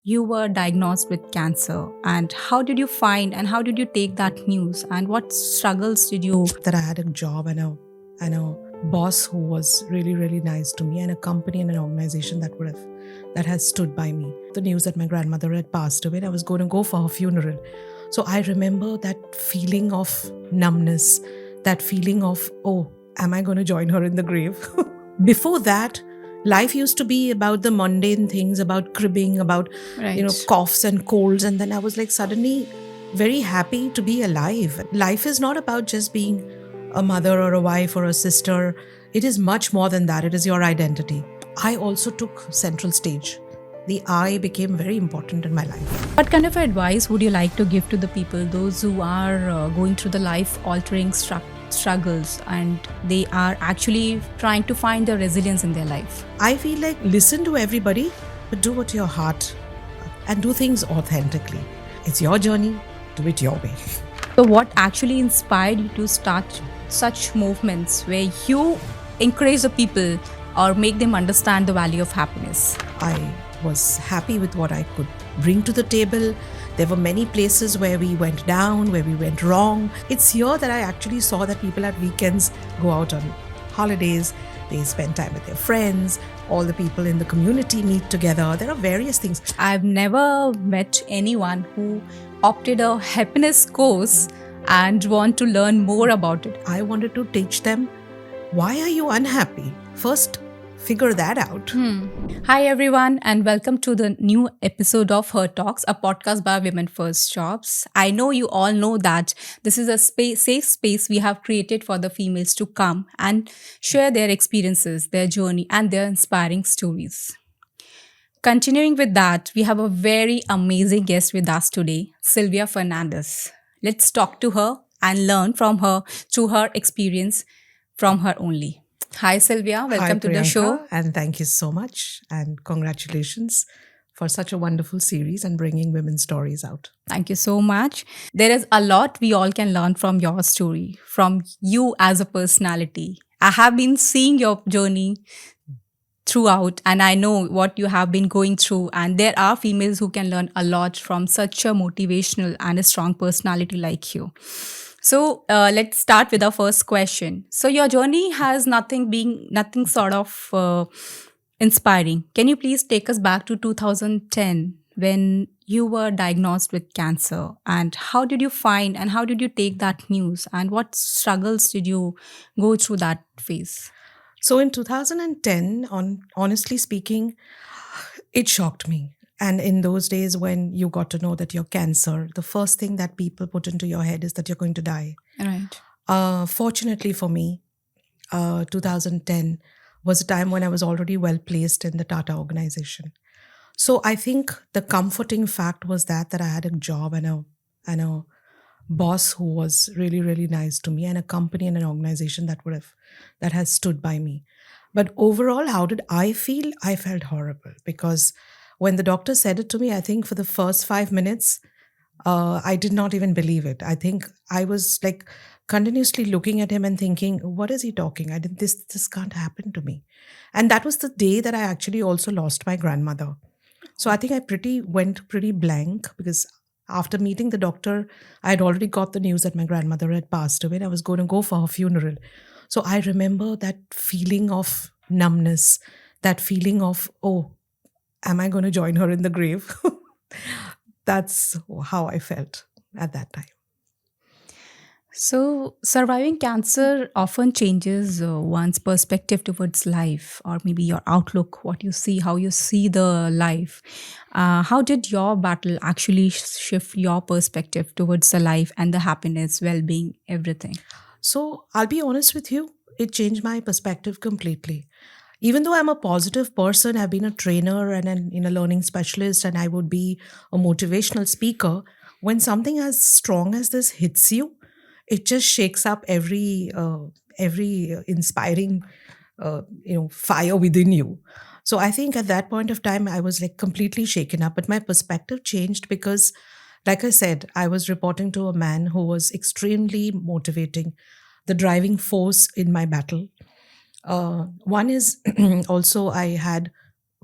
you were diagnosed with cancer, and how did you find and how did you take that news, and what struggles did you that I had a job and a boss who was really nice to me, and a company and an organization that has stood by me. The news that my grandmother had passed away, I was going to go for her funeral. So I remember that feeling of numbness, that feeling of, oh, am I going to join her in the grave? Before that, life used to be about the mundane things, about cribbing, about right? coughs and colds, and then I was like suddenly very happy to be alive. Life is not about just being a mother or a wife or a sister. It is much more than that. It is your identity. I also took central stage. The I became very important in my life. What kind of advice would you like to give to the people, those who are going through the life altering struggles and they are actually trying to find the resilience in their life? I feel like listen to everybody, but do what your heart and do things authentically. It's your journey, do it your way. So, what actually inspired you to start such movements where you encourage the people or make them understand the value of happiness? I was happy with what I could bring to the table. There were many places where we went down, where we went wrong. It's here that I actually saw that people at weekends go out on holidays, they spend time with their friends, all the people in the community meet together. There are various things. I've never met anyone who opted a happiness course and want to learn more about it. I wanted to teach them, why are you unhappy? First, figure that out. Hi, everyone, and welcome to the new episode of Her Talks, a podcast by Women First Jobs. I know you all know that this is a safe space we have created for the females to come and share their experiences, their journey, and their inspiring stories. Continuing with that, we have a very amazing guest with us today, Sylvia Fernandes. Let's talk to her and learn from her through her experience from her only. Hi, Sylvia. Hi, Welcome to the Priyanka, show. and thank you so much. And congratulations for such a wonderful series and bringing women's stories out. Thank you so much. There is a lot we all can learn from your story, from you as a personality. I have been seeing your journey throughout, and I know what you have been going through. And there are females who can learn a lot from such a motivational and a strong personality like you. So let's start with our first question. So your journey has nothing sort of inspiring. Can you please take us back to 2010 when you were diagnosed with cancer, and how did you find and how did you take that news, and what struggles did you go through that phase? So in 2010, honestly speaking, it shocked me. And in those days when you got to know that you're cancer, the first thing that people put into your head is that you're going to die. Right. Fortunately for me, 2010 was a time when I was already well placed in the Tata organization. So I think the comforting fact was that I had a job and a boss who was really nice to me, and a company and an organization that has stood by me. But overall, how did I feel? I felt horrible because when the doctor said it to me, I think for the first 5 minutes, I did not even believe it. I think I was like continuously looking at him and thinking, what is he talking? I did this can't happen to me. And that was the day that I actually also lost my grandmother. So I think I went pretty blank because after meeting the doctor, I had already got the news that my grandmother had passed away, and I was going to go for her funeral. So I remember that feeling of numbness, that feeling of, oh, am I going to join her in the grave? That's how I felt at that time. So, surviving cancer often changes one's perspective towards life, or maybe your outlook, what you see, how you see the life. How did your battle actually shift your perspective towards the life and the happiness, well being, everything? So I'll be honest with you, it changed my perspective completely. Even though I'm a positive person, I've been a trainer and a learning specialist, and I would be a motivational speaker. When something as strong as this hits you, it just shakes up every inspiring fire within you. So I think at that point of time, I was like completely shaken up. But my perspective changed because, like I said, I was reporting to a man who was extremely motivating, the driving force in my battle. One is also I had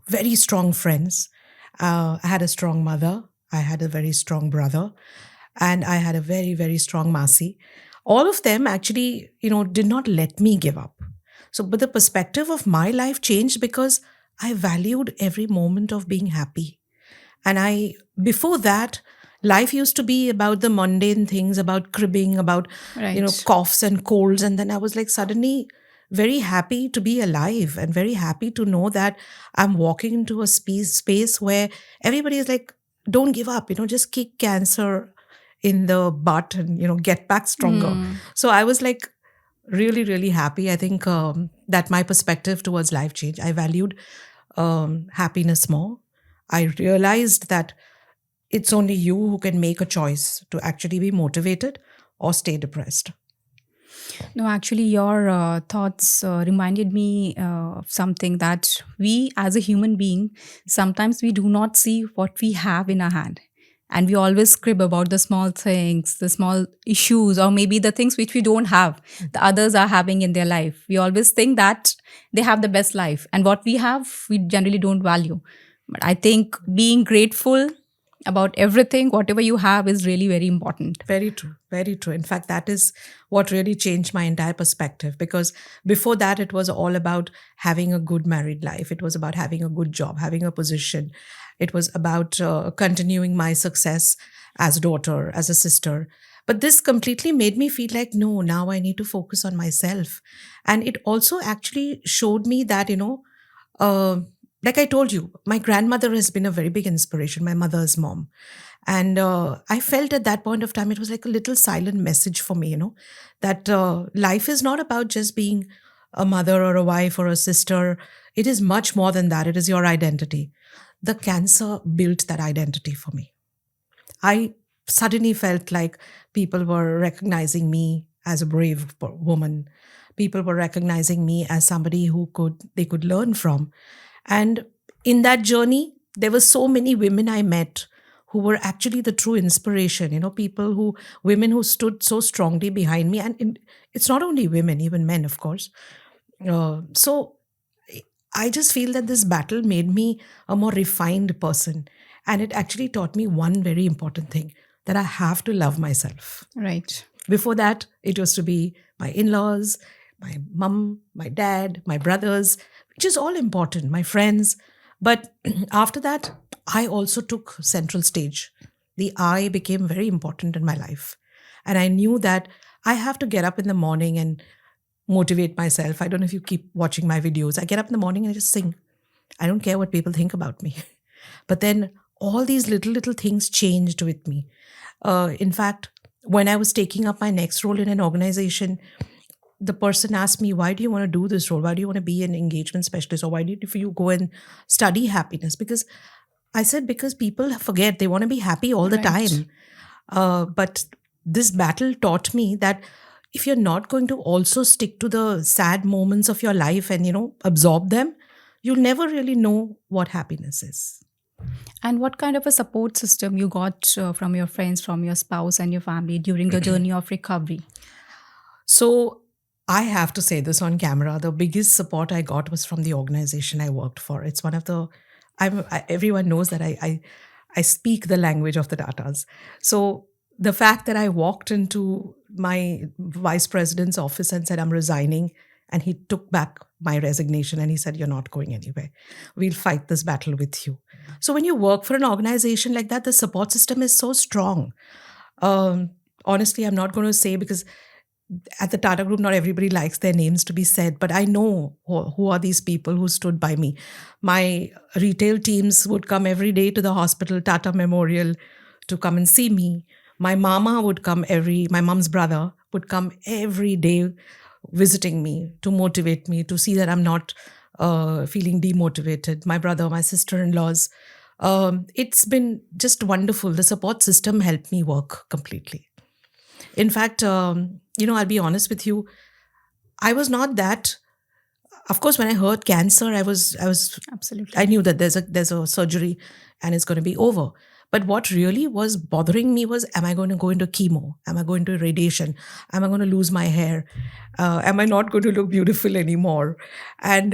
very strong friends, I had a strong mother. I had a very strong brother. And I had a very, very strong Masi. All of them actually, did not let me give up. So, but the perspective of my life changed because I valued every moment of being happy. And before that, life used to be about the mundane things, about cribbing, about, Right. coughs and colds. And then I was like suddenly very happy to be alive and very happy to know that I'm walking into a space where everybody is like, don't give up, just kick cancer in the butt and, get back stronger. Hmm. So I was like, really, really happy. I think that my perspective towards life changed. I valued happiness more. I realized that it's only you who can make a choice to actually be motivated or stay depressed. No, actually, your thoughts reminded me of something that we, as a human being, sometimes we do not see what we have in our hand. And we always crib about the small things, the small issues, or maybe the things which we don't have, the others are having in their life. We always think that they have the best life. And what we have, we generally don't value. But I think being grateful about everything, whatever you have, is really very important. Very true. Very true. In fact, that is what really changed my entire perspective because before that, it was all about having a good married life. It was about having a good job, having a position. It was about continuing my success as a daughter, as a sister. But this completely made me feel like, no, now I need to focus on myself. And it also actually showed me that, uh, like I told you, my grandmother has been a very big inspiration, my mother's mom. And I felt at that point of time, it was like a little silent message for me, that life is not about just being a mother or a wife or a sister. It is much more than that. It is your identity. The cancer built that identity for me. I suddenly felt like people were recognizing me as a brave woman. People were recognizing me as somebody they could learn from. And in that journey, there were so many women I met who were actually the true inspiration, women who stood so strongly behind me. And it's not only women, even men, of course. So I just feel that this battle made me a more refined person. And it actually taught me one very important thing that I have to love myself. Right. Before that, it was to be my in laws, my mom, my dad, my brothers, which is all important, my friends. But after that, I also took central stage. The I became very important in my life. And I knew that I have to get up in the morning and motivate myself. I don't know if you keep watching my videos. I get up in the morning and I just sing. I don't care what people think about me. But then all these little things changed with me. In fact, when I was taking up my next role in an organization, the person asked me, why do you want to do this role? Why do you want to be an engagement specialist? Or why did you go and study happiness? Because I said, because people forget they want to be happy all the Right. time. But this battle taught me that if you're not going to also stick to the sad moments of your life and, absorb them, you'll never really know what happiness is. And what kind of a support system you got from your friends, from your spouse, and your family during the journey of recovery? So I have to say this on camera. The biggest support I got was from the organization I worked for. It's one of the, everyone knows that I speak the language of the Tatas. So the fact that I walked into my vice president's office and said, I'm resigning, and he took back my resignation and he said, you're not going anywhere. We'll fight this battle with you. So when you work for an organization like that, the support system is so strong. Honestly, I'm not going to say because at the Tata Group, not everybody likes their names to be said, but I know who are these people who stood by me. My retail teams would come every day to the hospital, Tata Memorial, to come and see me. My mama would come my mom's brother would come every day visiting me to motivate me, to see that I'm not feeling demotivated. My brother, my sister-in-laws. It's been just wonderful. The support system helped me work completely. In fact, I'll be honest with you. I was not that. Of course, when I heard cancer, I Absolutely. knew that there's a surgery and it's going to be over. But what really was bothering me was, am I going to go into chemo? Am I going to radiation? Am I going to lose my hair? Am I not going to look beautiful anymore? And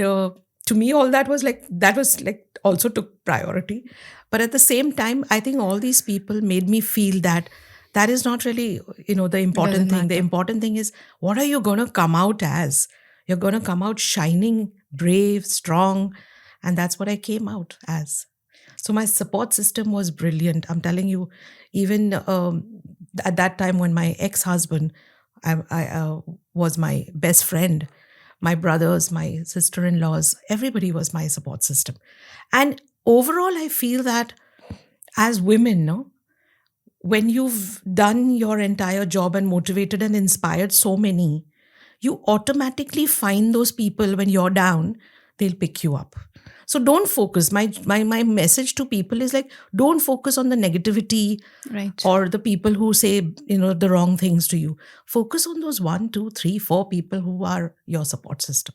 to me, all that was like also took priority. But at the same time, I think all these people made me feel that that is not really, the It doesn't important thing. The matter. important thing is, what are you going to come out as? You're going to come out shining, brave, strong. And that's what I came out as. So my support system was brilliant. I'm telling you, even at that time when my ex-husband I was my best friend, my brothers, my sister-in-laws, everybody was my support system. And overall, I feel that as women, no, when you've done your entire job and motivated and inspired so many, you automatically find those people when you're down, they'll pick you up. So don't focus. My message to people is like, don't focus on the negativity Right. or the people who say, the wrong things to you. Focus on those one, two, three, four people who are your support system.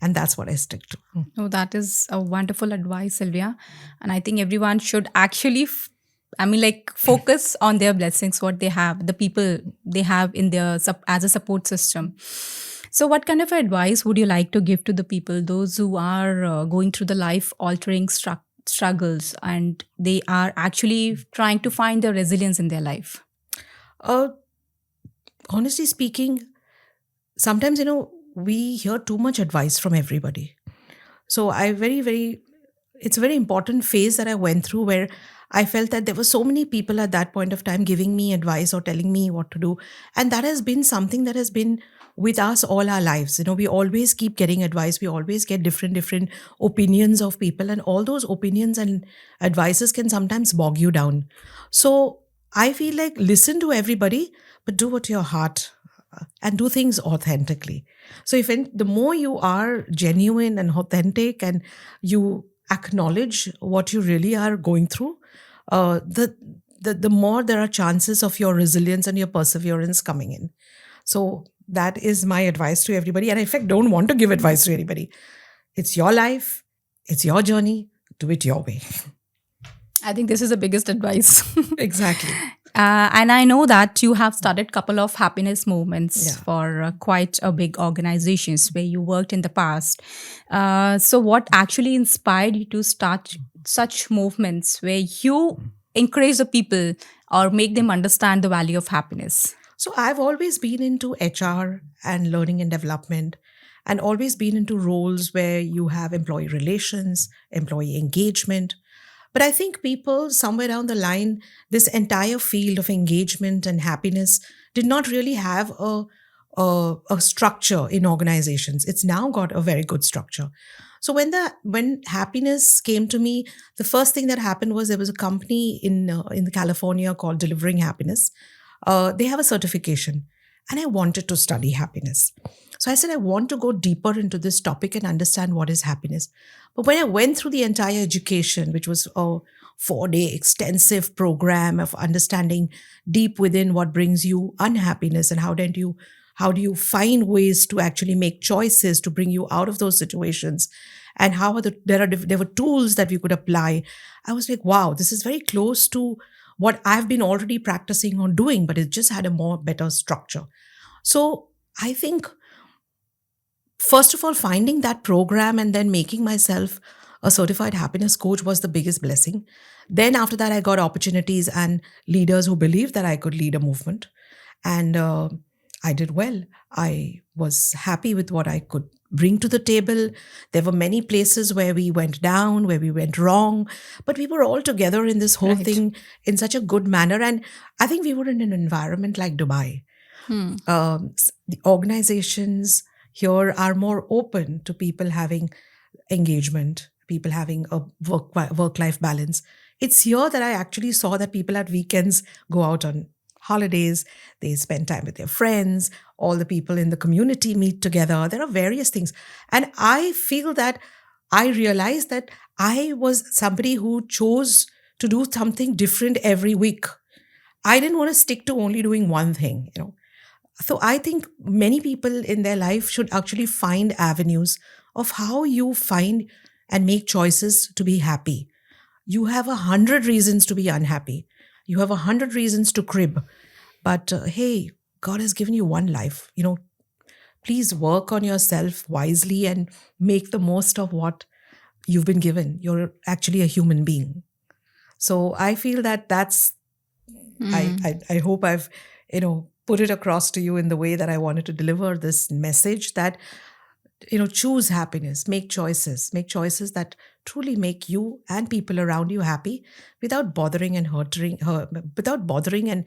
And that's what I stick to. Oh, that is a wonderful advice, Sylvia. And I think everyone should actually, like focus on their blessings, what they have, the people they have in their as a support system. So, what kind of advice would you like to give to the people, those who are going through the life altering struggles and they are actually trying to find the resilience in their life? Uh, Honestly speaking, sometimes, we hear too much advice from everybody. So it's a very important phase that I went through where I felt that there were so many people at that point of time giving me advice or telling me what to do. And that has been something that has been with us all our lives. We always keep getting advice. We always get different opinions of people. And all those opinions and advices can sometimes bog you down. So I feel like listen to everybody, but do what your heart and do things authentically. So the more you are genuine and authentic and you acknowledge what you really are going through, the more there are chances of your resilience and your perseverance coming in. So that is my advice to everybody. And in fact, don't want to give advice to anybody. It's your life. It's your journey. Do it your way. I think this is the biggest advice. Exactly. And I know that you have started couple of happiness movements Yeah. for quite a big organizations where you worked in the past. So what actually inspired you to start such movements where you encourage the people or make them understand the value of happiness? So I've always been into HR and learning and development, and always been into roles where you have employee relations, employee engagement. But I think people somewhere down the line, this entire field of engagement and happiness did not really have a structure in organizations. It's now got a very good structure. So when happiness came to me, the first thing that happened was there was a company in California called Delivering Happiness. They have a certification, and I wanted to study happiness. So I said, I want to go deeper into this topic and understand what is happiness. But when I went through the entire education, which was a 4-day extensive program of understanding deep within what brings you unhappiness and how do you find ways to actually make choices to bring you out of those situations, and how there were tools that we could apply. I was like, wow, this is very close to what I've been already practicing on doing, but it just had a more better structure. So I think, first of all, finding that program and then making myself a certified happiness coach was the biggest blessing. Then after that, I got opportunities and leaders who believed that I could lead a movement. And I did well. I was happy with what I could bring to the table. There were many places where we went down, where we went wrong, but we were all together in this whole Right. thing in such a good manner. And I think we were in an environment like Dubai. Hmm. The organizations here are more open to people having engagement, people having a work-life balance. It's here that I actually saw that people at weekends go out on holidays, they spend time with their friends, all the people in the community meet together. There are various things. And I feel that I realized that I was somebody who chose to do something different every week. I didn't want to stick to only doing one thing. So I think many people in their life should actually find avenues of how you find and make choices to be happy. You have 100 reasons to be unhappy. You have 100 reasons to crib. But hey, God has given you one life. please work on yourself wisely and make the most of what you've been given. You're actually a human being. So I feel that that's, I hope I've, put it across to you in the way that I wanted to deliver this message that, choose happiness, make choices that truly make you and people around you happy without bothering and hurting her, without bothering and,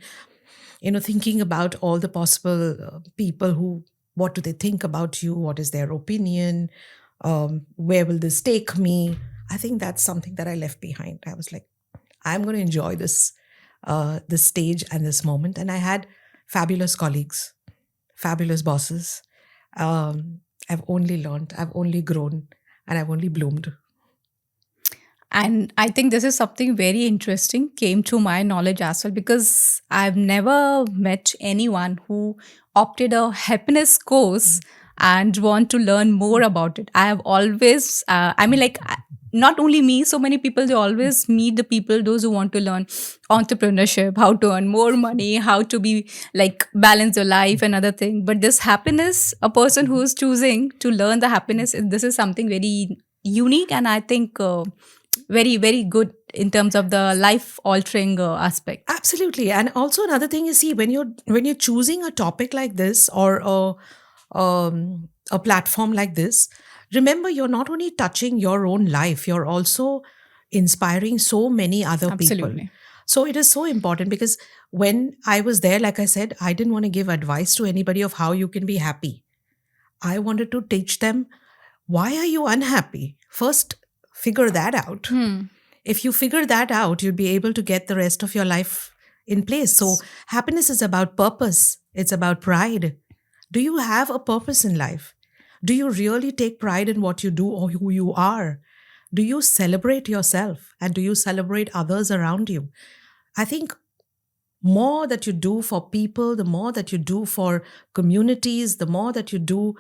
thinking about all the possible people who, what do they think about you? What is their opinion? Where will this take me? I think that's something that I left behind. I was like, I'm going to enjoy this stage and this moment. And I had fabulous colleagues, fabulous bosses. I've only learned, I've only grown, and I've only bloomed. And I think this is something very interesting, came to my knowledge as well, because I've never met anyone who opted a happiness course and want to learn more about it. I have always, not only me, so many people, they always meet the people, those who want to learn entrepreneurship, how to earn more money, how to be like balance your life and other thing. But this happiness, a person who is choosing to learn the happiness, this is something very unique, and I think very, very good in terms of the life altering aspect. Absolutely. And also another thing is, see, when you're choosing a topic like this or a platform like this, remember you're not only touching your own life, you're also inspiring so many other people. Absolutely. So it is so important because when I was there, like I said, I didn't want to give advice to anybody of how you can be happy. I wanted to teach them, why are you unhappy? First, figure that out. If you figure that out, you'll be able to get the rest of your life in place. So happiness is about purpose. It's about pride. Do you have a purpose in life? Do you really take pride in what you do or who you are? Do you celebrate yourself and do you celebrate others around you? I think more that you do for people, the more that you do for communities, the more that you do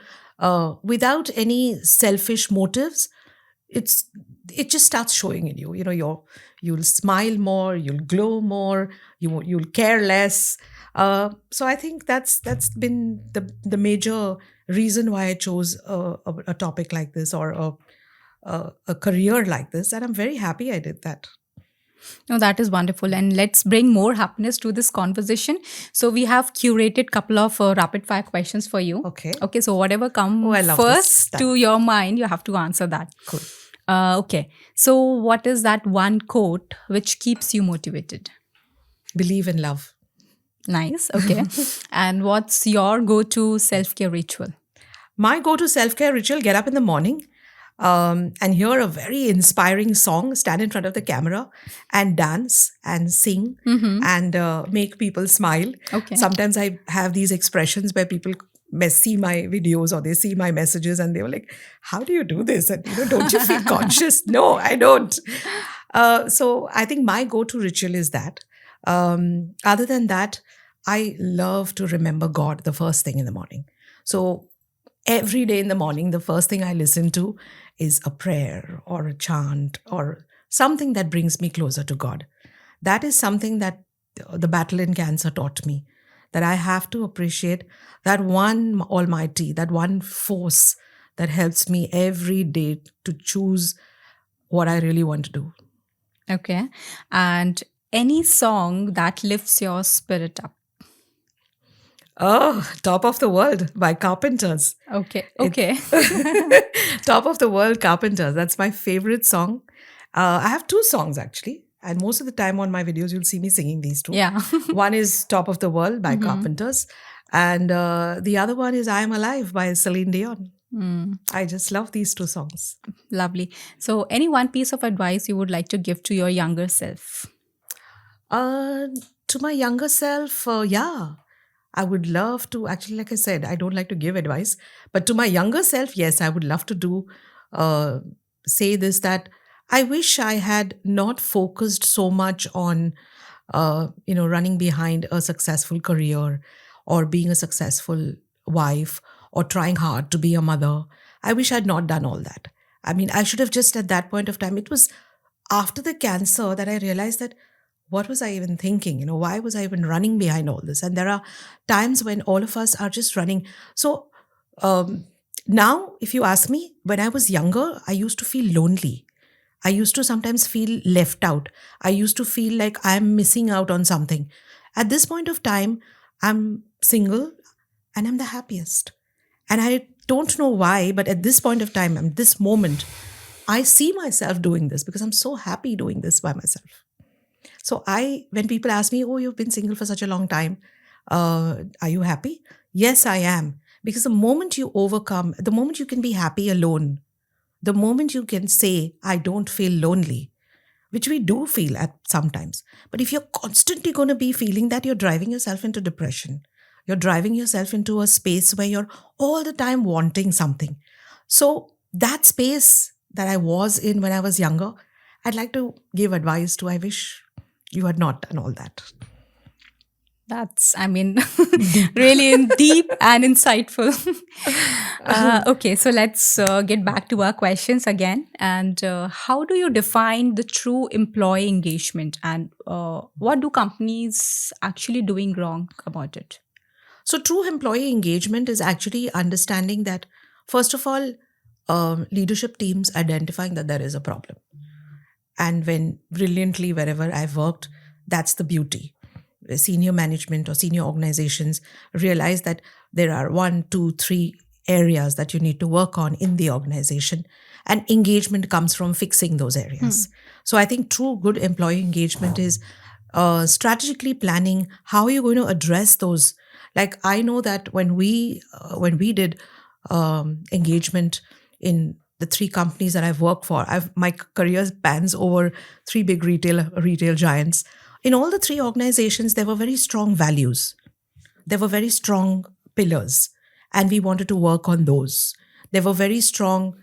without any selfish motives, it just starts showing in you. You'll smile more, you'll glow more, you'll care less. So I think that's been the major reason why I chose a topic like this or a career like this, and I'm very happy I did that. No, that is wonderful. And let's bring more happiness to this conversation. So we have curated couple of rapid fire questions for you. Okay. Okay. So whatever Oh, I comes love this first style. to your mind, you have to answer that. Cool. Okay. So what is that one quote which keeps you motivated? Believe in love. Nice. Okay. And what's your go-to self-care ritual? My go-to self-care ritual: get up in the morning and hear a very inspiring song, stand in front of the camera and dance and sing and make people smile. Okay. Sometimes I have these expressions where people see my videos or they see my messages and they were like, how do you do this? And, don't you feel conscious? No, I don't. So I think my go-to ritual is that. Other than that, I love to remember God the first thing in the morning. So every day in the morning, the first thing I listen to is a prayer or a chant or something that brings me closer to God. That is something that the battle in cancer taught me, that I have to appreciate that one Almighty, that one force that helps me every day to choose what I really want to do. Okay. And any song that lifts your spirit up? Oh, Top of the World by Carpenters. Okay. Okay. Top of the World, Carpenters. That's my favorite song. I have two songs actually. And most of the time on my videos, you'll see me singing these two. Yeah. One is Top of the World by Carpenters. And the other one is I Am Alive by Celine Dion. I just love these two songs. Lovely. So any one piece of advice you would like to give to your younger self? To my younger self, yeah. I would love to, actually, like I said, I don't like to give advice, but to my younger self, yes, I would love to say this, that I wish I had not focused so much on, running behind a successful career or being a successful wife or trying hard to be a mother. I wish I'd not done all that. I mean, I should have just at that point of time, it was after the cancer that I realized that what was I even thinking? Why was I even running behind all this? And there are times when all of us are just running. So Um, Now, if you ask me, when I was younger, I used to feel lonely. I used to sometimes feel left out. I used to feel like I'm missing out on something. At this point of time, I'm single and I'm the happiest. And I don't know why, but at this point of time, at this moment, I see myself doing this because I'm so happy doing this by myself. So when people ask me, "Oh, you've been single for such a long time, are you happy?" Yes, I am. Because the moment you can be happy alone, the moment you can say, "I don't feel lonely," which we do feel at sometimes. But if you're constantly going to be feeling that, you're driving yourself into depression. You're driving yourself into a space where you're all the time wanting something. So that space that I was in when I was younger, I'd like to give advice to. I wish you had not done all that. That's, I mean, Deep. really deep and insightful. Okay, so let's get back to our questions again. And how do you define the true employee engagement, and what do companies actually doing wrong about it? So, true employee engagement is actually understanding that, first of all, leadership teams identifying that there is a problem. And when brilliantly, wherever I've worked, that's the beauty. Senior management or senior organizations realize that there are 1, 2, 3 areas that you need to work on in the organization, and engagement comes from fixing those areas. So I think true good employee engagement is strategically planning how you're going to address those. Like, I know that when we did engagement in the 3 companies that I've worked for, my career spans over 3 big retail giants. In all the 3 organizations, there were very strong values. There were very strong pillars, and we wanted to work on those. There were very strong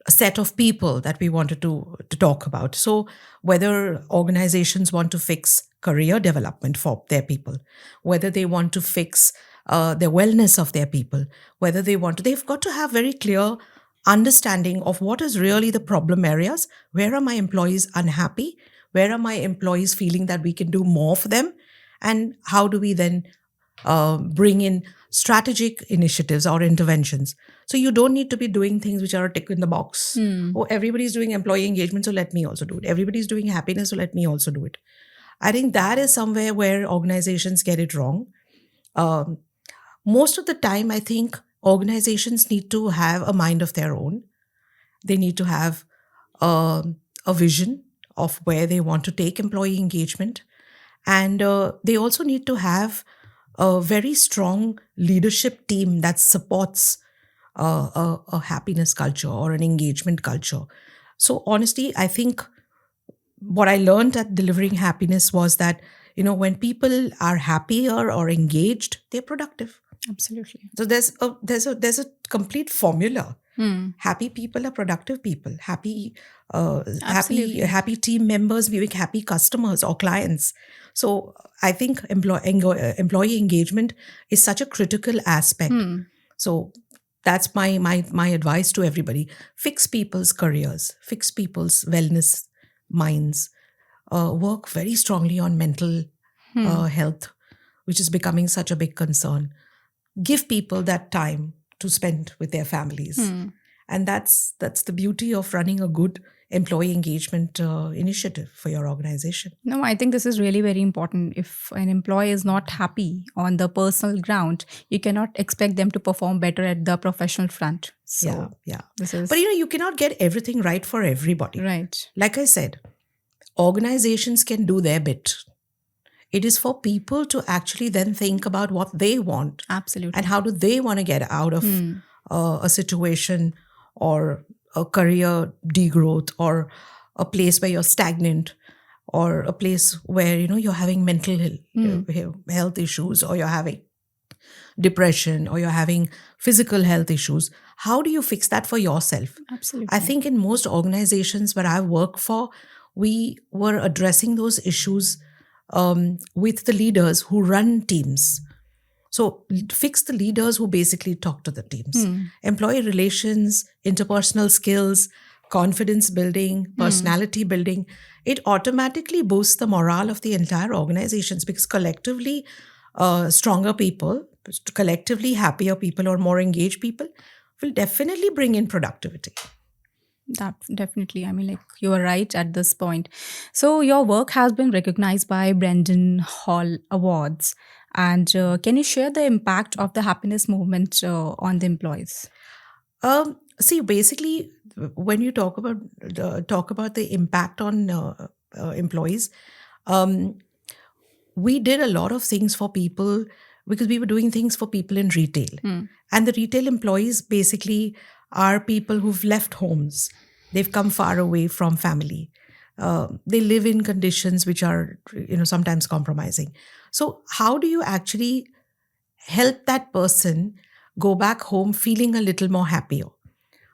set of people that we wanted to talk about. So whether organizations want to fix career development for their people, whether they want to fix the wellness of their people, whether they've got to have very clear understanding of what is really the problem areas. Where are my employees unhappy? Where are my employees feeling that we can do more for them? And how do we then bring in strategic initiatives or interventions? So you don't need to be doing things which are a tick in the box. Oh, everybody's doing employee engagement, so let me also do it. Everybody's doing happiness, so let me also do it. I think that is somewhere where organizations get it wrong. Most of the time, I think organizations need to have a mind of their own. They need to have a vision of where they want to take employee engagement. And they also need to have a very strong leadership team that supports a happiness culture or an engagement culture. So honestly, I think what I learned at delivering happiness was that, when people are happier or engaged, they're productive. Absolutely. So there's a complete formula. Happy people are productive people. Absolutely. Happy team members make happy customers or clients. So I think employee engagement is such a critical aspect. So that's my advice to everybody. Fix people's careers, fix people's wellness minds, work very strongly on mental health, which is becoming such a big concern. Give people that time to spend with their families. And that's the beauty of running a good employee engagement initiative for your organization. No, I think this is really very important. If an employee is not happy on the personal ground, you cannot expect them to perform better at the professional front. So Yeah. this is But you cannot get everything right for everybody. right. Like I said, organizations can do their bit. It is for people to actually then think about what they want Absolutely. and how do they want to get out of a situation or a career degrowth or a place where you're stagnant or a place where you're having mental health issues, or you're having depression, or you're having physical health issues. How do you fix that for yourself? Absolutely. I think in most organizations where I work for, we were addressing those issues with the leaders who run teams. So fix the leaders who basically talk to the teams. Employee relations, interpersonal skills, confidence building, personality building, it automatically boosts the morale of the entire organizations, because collectively, stronger people collectively happier people or more engaged people will definitely bring in productivity. That definitely. I mean, like you are right at this point. So your work has been recognized by Brendan Hall Awards. And can you share the impact of the happiness movement on the employees? See, basically, when you talk about the impact on employees, um, we did a lot of things for people because we were doing things for people in retail. And the retail employees basically are people who've left homes. They've come far away from family. They live in conditions which are, sometimes compromising. So, how do you actually help that person go back home feeling a little more happier?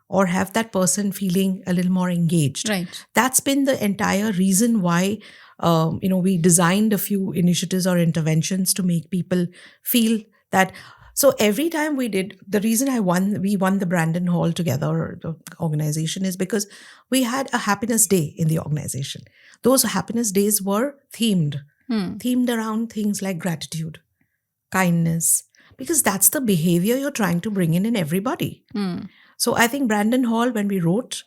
Or have that person feeling a little more engaged. Right. That's been the entire reason why, we designed a few initiatives or interventions to make people feel that. So every time the reason we won the Brandon Hall together, the organization, is because we had a happiness day in the organization. Those happiness days were themed around things like gratitude, kindness, because that's the behavior you're trying to bring in everybody. So I think Brandon Hall, when we wrote,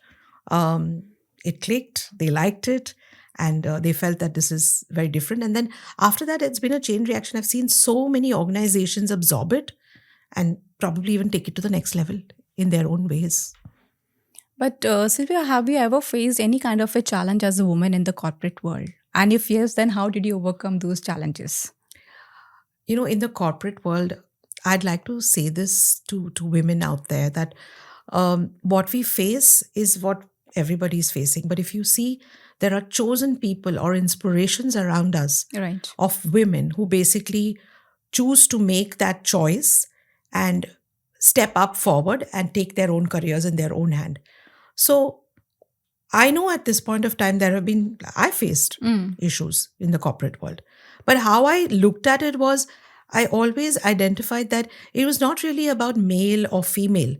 it clicked, they liked it, and they felt that this is very different. And then after that, it's been a chain reaction. I've seen so many organizations absorb it and probably even take it to the next level in their own ways. But Sylvia, have you ever faced any kind of a challenge as a woman in the corporate world? And if yes, then how did you overcome those challenges? In the corporate world, I'd like to say this to women out there that what we face is what everybody's facing. But if you see, there are chosen people or inspirations around us Right. of women who basically choose to make that choice and step up forward and take their own careers in their own hand. So I know at this point of time I faced issues in the corporate world. But how I looked at it was, I always identified that it was not really about male or female.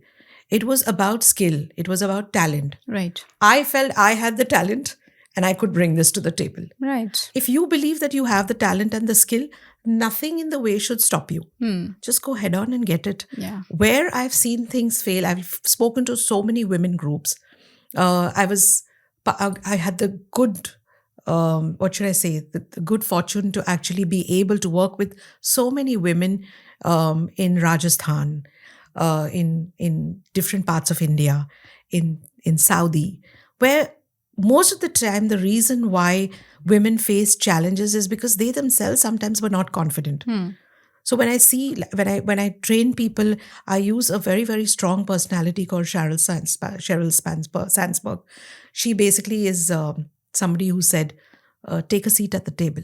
It was about skill. It was about talent. Right. I felt I had the talent and I could bring this to the table. Right. If you believe that you have the talent and the skill, nothing in the way should stop you. Just go head on and get it. Yeah. Where I've seen things fail, I've spoken to so many women groups. I had the good, the good fortune to actually be able to work with so many women in Rajasthan, in different parts of India, in Saudi, where most of the time the reason why women face challenges is because they themselves sometimes were not confident. So when I train people, I use a very, very strong personality called Sheryl Sandsberg. She basically is somebody who said, take a seat at the table.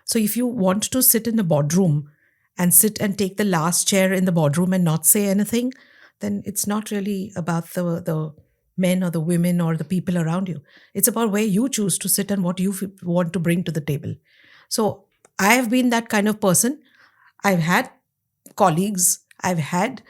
So if you want to sit in the boardroom and sit and take the last chair in the boardroom and not say anything, then it's not really about the men or the women or the people around you. It's about where you choose to sit and what you want to bring to the table. So I have been that kind of person. I've had colleagues, I've had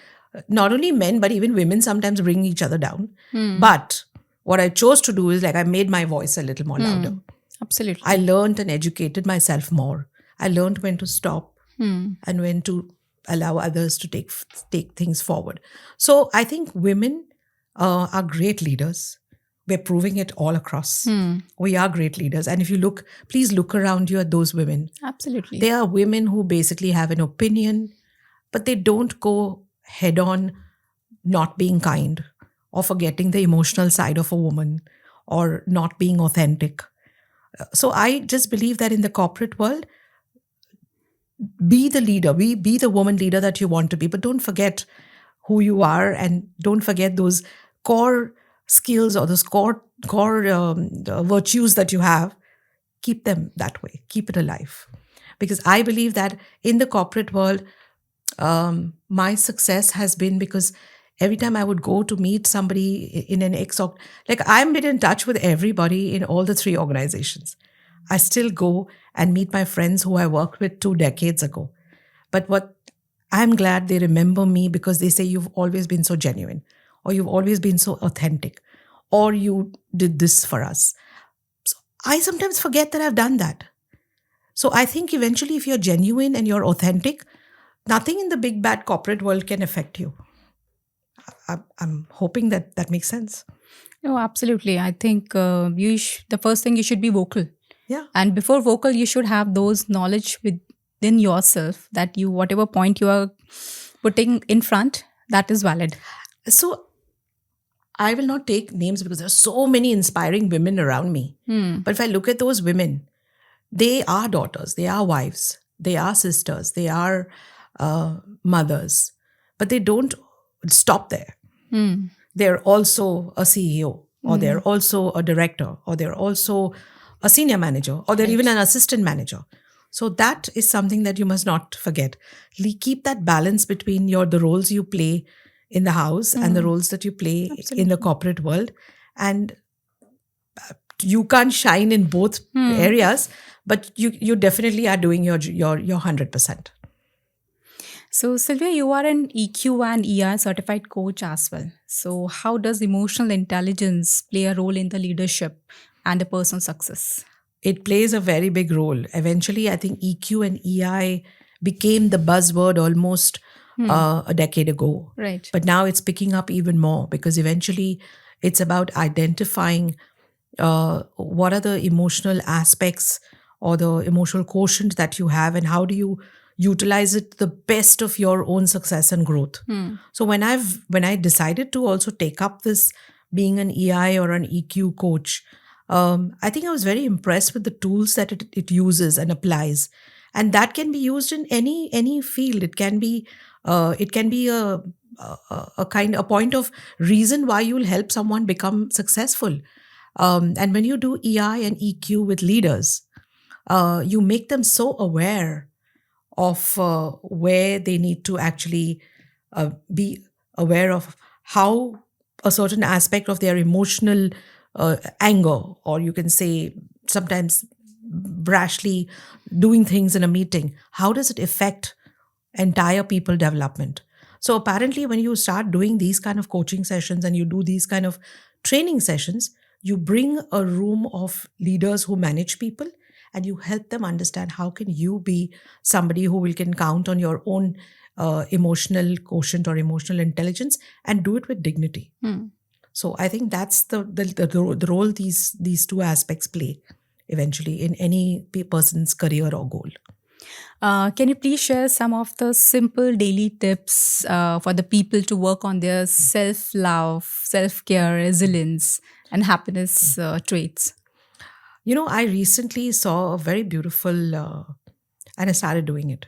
not only men, but even women sometimes bring each other down. But what I chose to do is like I made my voice a little more louder. Absolutely. I learned and educated myself more. I learned when to stop and when to allow others to take things forward. So I think women are great leaders. We're proving it all across. We are great leaders. And if you please look around you at those women. Absolutely. They are women who basically have an opinion, but they don't go head on not being kind or forgetting the emotional side of a woman or not being authentic. So I just believe that in the corporate world, be the leader, be the woman leader that you want to be, but don't forget who you are and don't forget those core skills or those core virtues that you have. Keep them that way. Keep it alive. Because I believe that in the corporate world, my success has been because every time I would go to meet somebody in an I'm been in touch with everybody in all the three organizations. I still go and meet my friends who I worked with 2 decades ago. But what I'm glad they remember me because they say you've always been so genuine, or you've always been so authentic, or you did this for us. So I sometimes forget that I've done that. So I think eventually if you're genuine and you're authentic, nothing in the big bad corporate world can affect you. I'm hoping that that makes sense. No, absolutely. I think the first thing you should be vocal. Yeah. And before vocal, you should have those knowledge within yourself that you, whatever point you are putting in front, that is valid. So I will not take names because there are so many inspiring women around me. But if I look at those women, they are daughters, they are wives, they are sisters, they are mothers, but they don't stop there. They're also a CEO, or they're also a director, or they're also a senior manager, or they're even an assistant manager. So that is something that you must not forget. Keep that balance between the roles you play in the house and the roles that you play in the corporate world. And you can't shine in both areas, but you definitely are doing your 100%. So, Sylvia, you are an EQ and ER certified coach as well. So, how does emotional intelligence play a role in the leadership and the personal success? It plays a very big role. Eventually, I think EQ and EI became the buzzword almost a decade ago. Right. But now it's picking up even more because eventually it's about identifying what are the emotional aspects or the emotional quotient that you have, and how do you utilize it to the best of your own success and growth. So when I decided to also take up this being an EI or an EQ coach, I think I was very impressed with the tools that it uses and applies, and that can be used in any field. It can be a point of reason why you'll help someone become successful. And when you do EI and EQ with leaders, you make them so aware of where they need to actually be aware of how a certain aspect of their emotional anger, or you can say sometimes brashly doing things in a meeting, how does it affect entire people development? So apparently when you start doing these kind of coaching sessions and you do these kind of training sessions, you bring a room of leaders who manage people, and you help them understand how can you be somebody who can count on your own emotional quotient or emotional intelligence and do it with dignity. So I think that's the role these two aspects play eventually in any person's career or goal. Can you please share some of the simple daily tips for the people to work on their self-love, self-care, resilience, and happiness traits? I recently saw a very beautiful, and I started doing it.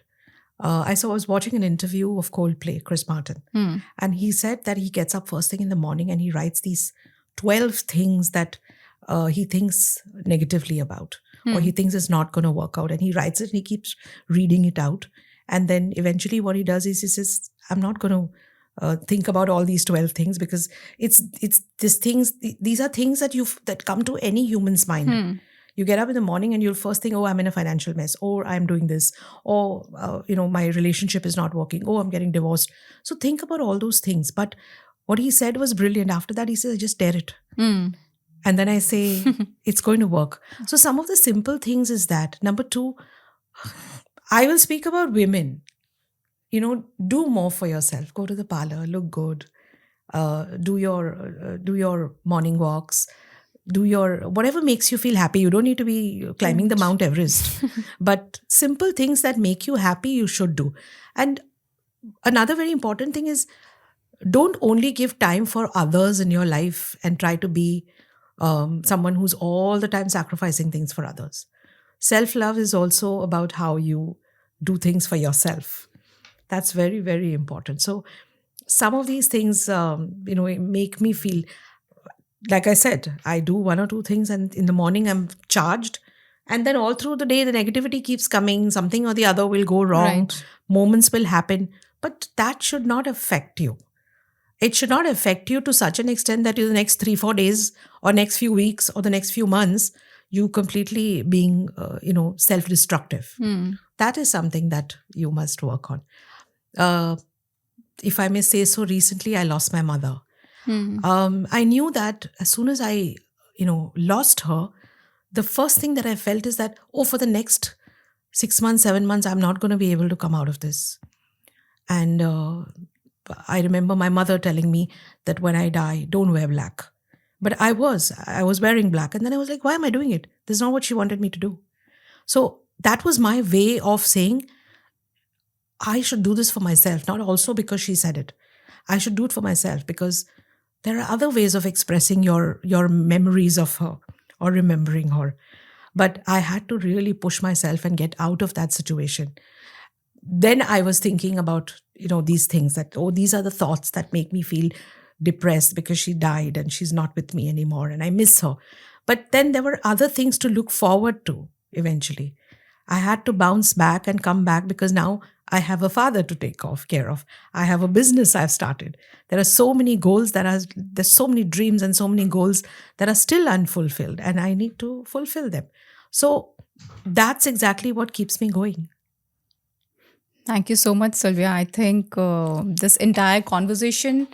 I was watching an interview of Coldplay, Chris Martin, and he said that he gets up first thing in the morning and he writes these 12 things that he thinks negatively about, or he thinks is not going to work out, and he writes it and he keeps reading it out. And then eventually what he does is he says, I'm not going to think about all these 12 things, because it's these things, these are things that come to any human's mind. You get up in the morning and you'll first think, oh, I'm in a financial mess, or I'm doing this, or my relationship is not working, oh, I'm getting divorced. So think about all those things. But what he said was brilliant. After that, he says, I just dare it. And then I say, it's going to work. So some of the simple things is that. Number two, I will speak about women. Do more for yourself. Go to the parlor, look good, do your morning walks, do your whatever makes you feel happy. You don't need to be climbing the Mount Everest, but simple things that make you happy, you should do. And another very important thing is, don't only give time for others in your life and try to be someone who's all the time sacrificing things for others. Self-love is also about how you do things for yourself. That's very, very important. So some of these things, make me feel, like I said, I do one or two things and in the morning I'm charged. And then all through the day, the negativity keeps coming. Something or the other will go wrong. Right. Moments will happen. But that should not affect you. It should not affect you to such an extent that in the next 3-4 days or next few weeks or the next few months, you completely being, self-destructive. That is something that you must work on. If I may say so, recently I lost my mother. I knew that as soon as I, lost her, the first thing that I felt is that, for the next 6 months, 7 months, I'm not going to be able to come out of this. And I remember my mother telling me that when I die, don't wear black. But I was wearing black. And then I was like, why am I doing it? This is not what she wanted me to do. So that was my way of saying, I should do this for myself, not also because she said it. I should do it for myself because there are other ways of expressing your memories of her or remembering her. But I had to really push myself and get out of that situation. Then I was thinking about, these things that, oh, these are the thoughts that make me feel depressed because she died and she's not with me anymore and I miss her. But then there were other things to look forward to eventually. I had to bounce back and come back because now I have a father to take care of. I have a business I've started. There are so many goals there's so many dreams and so many goals that are still unfulfilled and I need to fulfill them. So that's exactly what keeps me going. Thank you so much, Sylvia. I think this entire conversation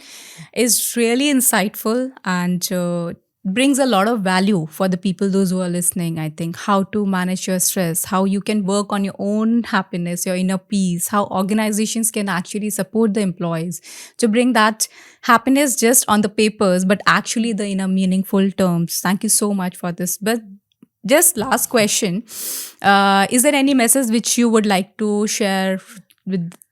is really insightful and brings a lot of value for the people, those who are listening. I think how to manage your stress, how you can work on your own happiness, your inner peace, how organizations can actually support the employees to bring that happiness just on the papers, but actually the inner meaningful terms. Thank you so much for this. But just last question. Is there any message which you would like to share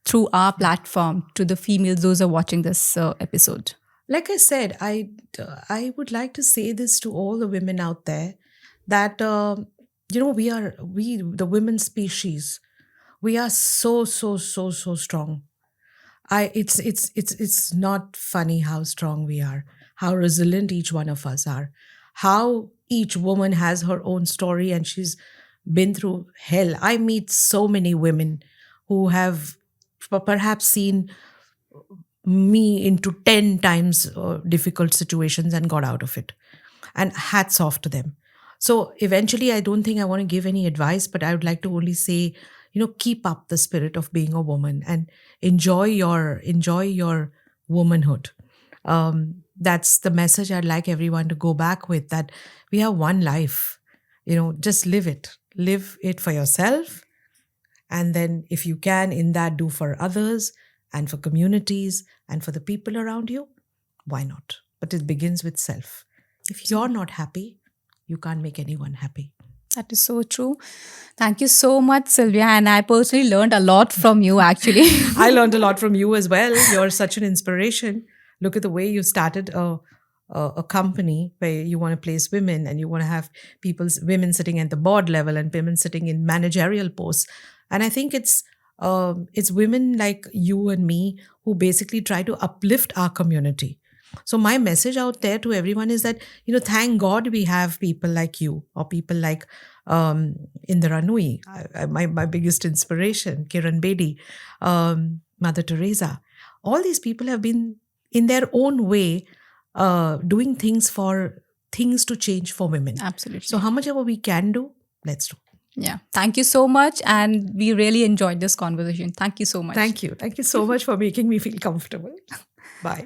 through our platform to the females, those who are watching this episode? Like I said, I would like to say this to all the women out there that we the women species, we are so so so so strong. I it's not funny how strong we are, how resilient each one of us are, how each woman has her own story and she's been through hell. I meet so many women who have perhaps seen me into 10 times difficult situations and got out of it. And hats off to them. So eventually, I don't think I want to give any advice, but I would like to only say, keep up the spirit of being a woman and enjoy your womanhood. That's the message I'd like everyone to go back with, that we have one life. Just live it for yourself. And then if you can, in that, do for others and for communities and for the people around you, why not? But it begins with self. If you're not happy, you can't make anyone happy. That is so true. Thank you so much, Sylvia. And I personally learned a lot from you, actually. I learned a lot from you as well. You're such an inspiration. Look at the way you started a company where you want to place women and you want to have women sitting at the board level and women sitting in managerial posts. And I think it's women like you and me who basically try to uplift our community. So my message out there to everyone is that, thank God we have people like you or people like Indira Nui, my biggest inspiration, Kiran Bedi, Mother Teresa. All these people have been, in their own way, doing things to change for women. Absolutely. So how much ever we can do, let's do. Yeah. Thank you so much. And we really enjoyed this conversation. Thank you so much. Thank you. Thank you so much for making me feel comfortable. Bye.